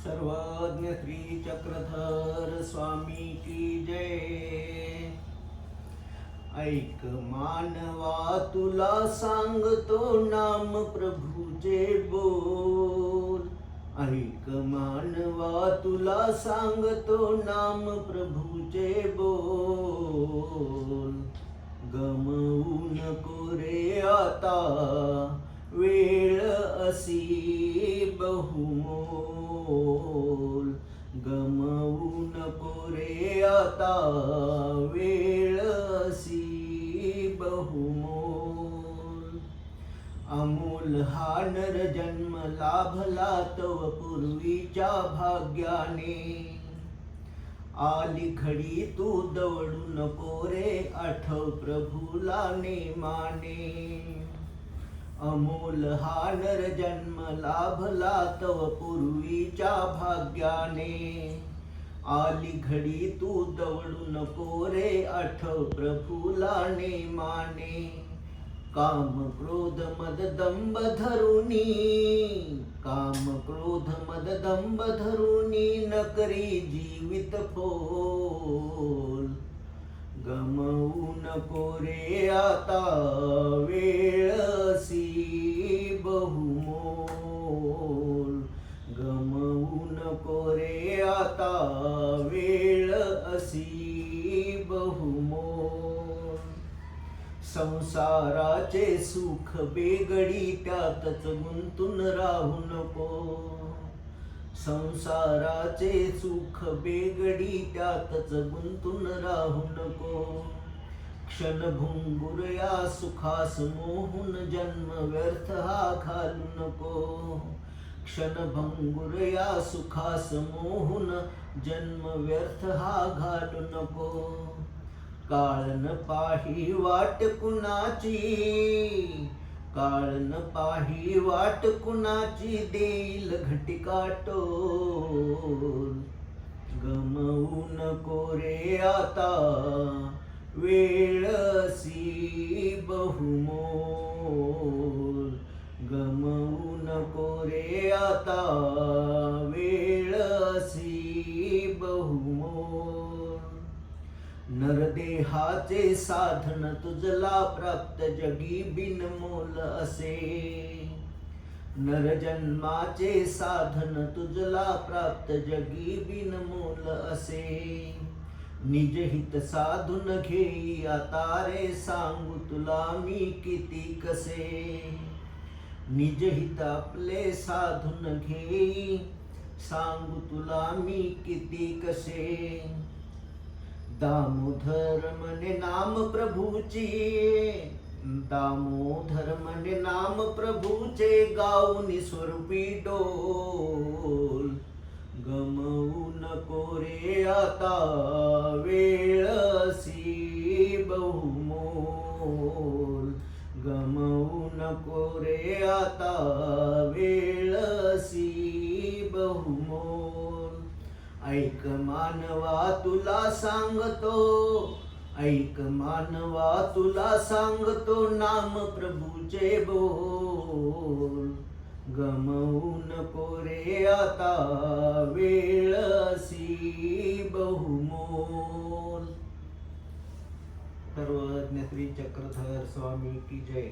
सर्वज्ञ श्री चक्रधर स्वामी की जय। ऐक मानवा तुला सांगतो नाम प्रभूचे बोल। ऐक मानवा तुला सांगतो नाम प्रभूचे बोल। गमवू नको रे आता वेळ असी बहुमोल। गमवू नको रे आता वेळ असी बहुमोल। अमोल हा नर जन्म लाभला तव पूर्वीच्या भाग्याने। आली घडी तू दवडू नको रे आठव प्रभूला नेमाने। अमोल हा नर जन्म लाभला तव पूर्वीच्या भाग्याने। आली घडी तू दवडू नको रे आठव प्रभूला नेमाने। काम क्रोध मद दंभ धरुनी, काम क्रोध मद दंभ धरुनी नकरी जीवित फोल। गमवू नको रे आता वेळ असी बहुमोल। गमवू नको रे आता वेळ असी बहुमोल। संसाराचे सुख बेगडी त्यातच गुंतून राहू नको। संसाराचे सुख बेगडी त्यातच गुंतून राहू नको। क्षणभंगुर या सुखास मोहून जन्म व्यर्थ हा घालू नको। क्षणभंगुर या सुखास मोहून जन्म व्यर्थ हा घालू नको। काळ न पाही वाट कुणाची, काळ न पाही वाट कुणाची देईल घटिका टोल। गमवू नको रे आता वेळ असी बहुमोल। गमवू नको रे आता वेळ असी बहुमोल। नरदेहाचे साधन तुझला प्राप्त जगी बिनमोल असे। नरजन्माचे साधन तुझला प्राप्त जगी बिनमोल असे। निज हित साधून घेई आता रे सांगू तुला मी किती कसे। निज हित आपले साधून घेई सांगू तुला मी किती कसे। दामोदर म्हणे नाम प्रभूची, दामोदर म्हणे नाम प्रभूचे गाऊनी स्वरूपी डोल। गमवू नको रे आता वेळ असी बहुमोल। गमवू नको रे आता वेळ असी बहुमोल। ऐक मानवा तुला सांगतो, ऐक मानवा तुला सांगतो नाम प्रभूचे बोल। गमवू नको रे आता वेळ असी बहुमोल। सर्वज्ञ श्री चक्रधर स्वामी की जय।